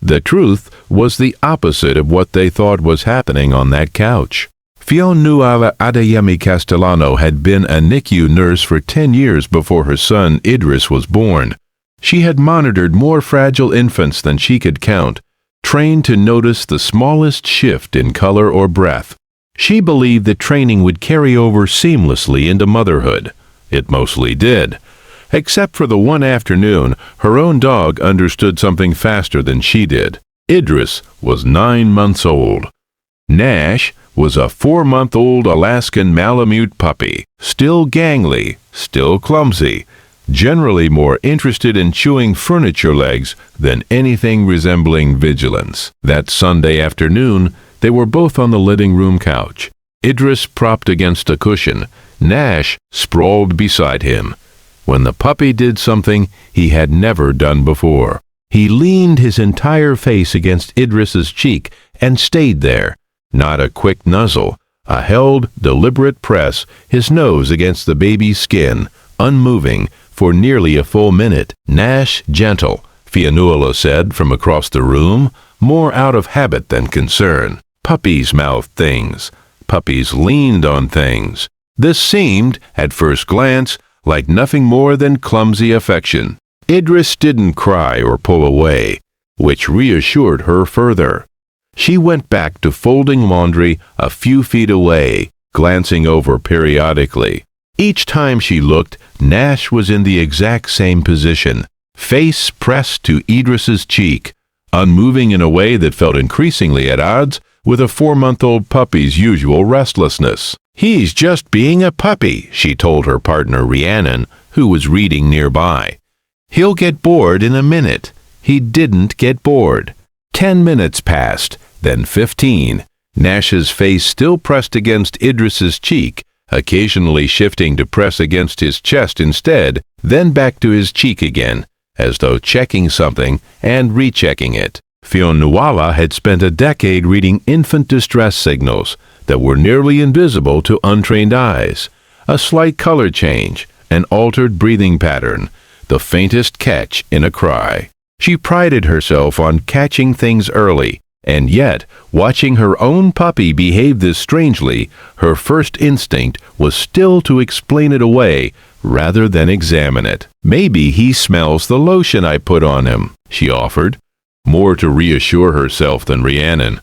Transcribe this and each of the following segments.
The truth was the opposite of what they thought was happening on that couch. Fionnuala Adeyemi Castellano had been a NICU nurse for 10 years before her son Idris was born. She had monitored more fragile infants than she could count, trained to notice the smallest shift in color or breath. She believed the training would carry over seamlessly into motherhood. It mostly did. Except for the one afternoon, her own dog understood something faster than she did. Idris was 9 months old. Nash was a 4-month-old Alaskan Malamute puppy, still gangly, still clumsy, generally more interested in chewing furniture legs than anything resembling vigilance. That Sunday afternoon, they were both on the living room couch. Idris propped against a cushion, Nash sprawled beside him. When the puppy did something he had never done before. He leaned his entire face against Idris's cheek and stayed there. Not a quick nuzzle, a held, deliberate press, his nose against the baby's skin, unmoving, for nearly a full minute. Nash gentle, Fionnuala said from across the room, more out of habit than concern. Puppies mouthed things. Puppies leaned on things. This seemed, at first glance, like nothing more than clumsy affection. Idris didn't cry or pull away, which reassured her further. She went back to folding laundry a few feet away, glancing over periodically. Each time she looked, Nash was in the exact same position, face pressed to Idris's cheek, unmoving in a way that felt increasingly at odds with a 4-month-old puppy's usual restlessness. "He's just being a puppy," she told her partner Rhiannon, who was reading nearby. "He'll get bored in a minute." He didn't get bored. 10 minutes passed, then 15. Nash's face still pressed against Idris's cheek, occasionally shifting to press against his chest instead, then back to his cheek again, as though checking something and rechecking it. Fionnuala had spent a decade reading infant distress signals that were nearly invisible to untrained eyes. A slight color change, an altered breathing pattern, the faintest catch in a cry. She prided herself on catching things early, and yet, watching her own puppy behave this strangely, her first instinct was still to explain it away rather than examine it. "Maybe he smells the lotion I put on him," she offered, more to reassure herself than Rhiannon.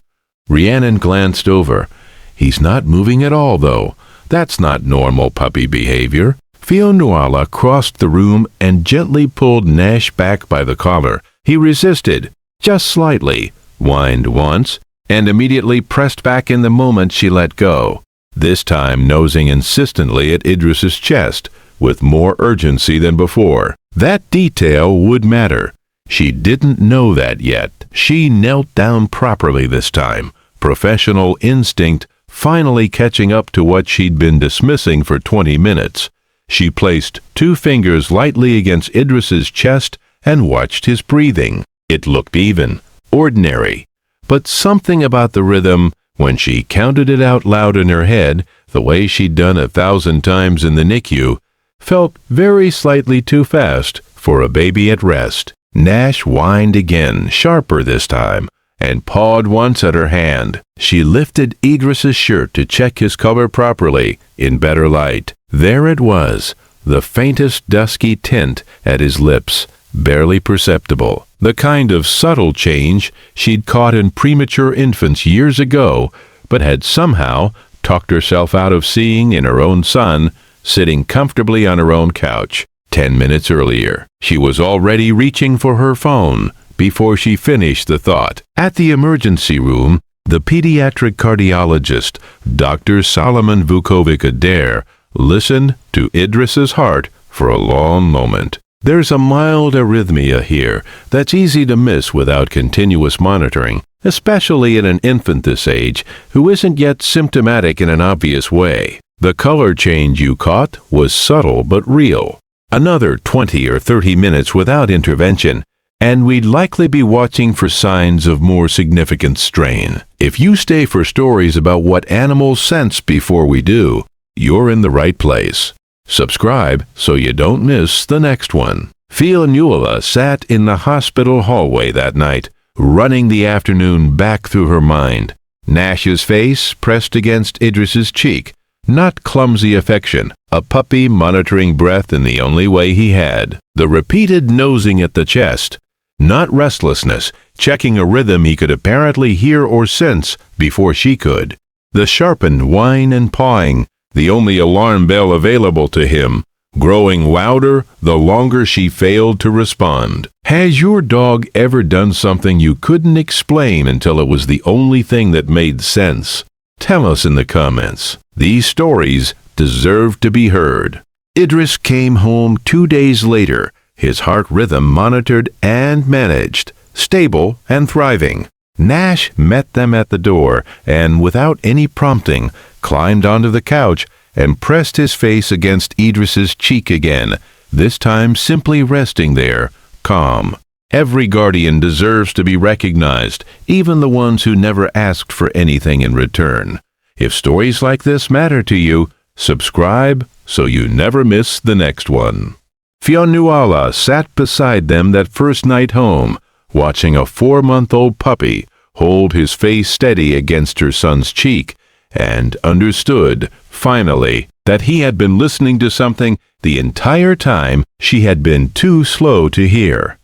Rhiannon glanced over. "He's not moving at all, though. That's not normal puppy behavior." Fionnuala crossed the room and gently pulled Nash back by the collar. He resisted, just slightly, whined once, and immediately pressed back in the moment she let go, this time nosing insistently at Idris's chest, with more urgency than before. That detail would matter. She didn't know that yet. She knelt down properly this time, professional instinct finally catching up to what she'd been dismissing for 20 minutes. She placed 2 fingers lightly against Idris's chest and watched his breathing. It looked even, ordinary, but something about the rhythm, when she counted it out loud in her head, the way she'd done 1,000 times in the NICU, felt very slightly too fast for a baby at rest. Nash whined again, sharper this time, and pawed once at her hand. She lifted Idris's shirt to check his color properly, in better light. There it was, the faintest dusky tint at his lips, barely perceptible. The kind of subtle change she'd caught in premature infants years ago, but had somehow talked herself out of seeing in her own son, sitting comfortably on her own couch. 10 minutes earlier, she was already reaching for her phone before she finished the thought. At the emergency room, the pediatric cardiologist, Dr. Solomon Vukovic-Adair, listened to Idris's heart for a long moment. "There's a mild arrhythmia here that's easy to miss without continuous monitoring, especially in an infant this age who isn't yet symptomatic in an obvious way. The color change you caught was subtle but real. Another 20 or 30 minutes without intervention, and we'd likely be watching for signs of more significant strain. If you stay for stories about what animals sense before we do, you're in the right place. Subscribe so you don't miss the next one." Fionnuala sat in the hospital hallway that night, running the afternoon back through her mind. Nash's face pressed against Idris's cheek. Not clumsy affection, a puppy monitoring breath in the only way he had. The repeated nosing at the chest. Not restlessness, checking a rhythm he could apparently hear or sense before she could. The sharpened whine and pawing, the only alarm bell available to him, growing louder the longer she failed to respond. Has your dog ever done something you couldn't explain until it was the only thing that made sense? Tell us in the comments. These stories deserve to be heard. Idris came home 2 days later, his heart rhythm monitored and managed, stable and thriving. Nash met them at the door and, without any prompting, climbed onto the couch and pressed his face against Idris's cheek again, this time simply resting there, calm. Every guardian deserves to be recognized, even the ones who never asked for anything in return. If stories like this matter to you, subscribe so you never miss the next one. Fionnuala sat beside them that first night home, watching a 4-month-old puppy hold his face steady against her son's cheek, and understood, finally, that he had been listening to something the entire time she had been too slow to hear.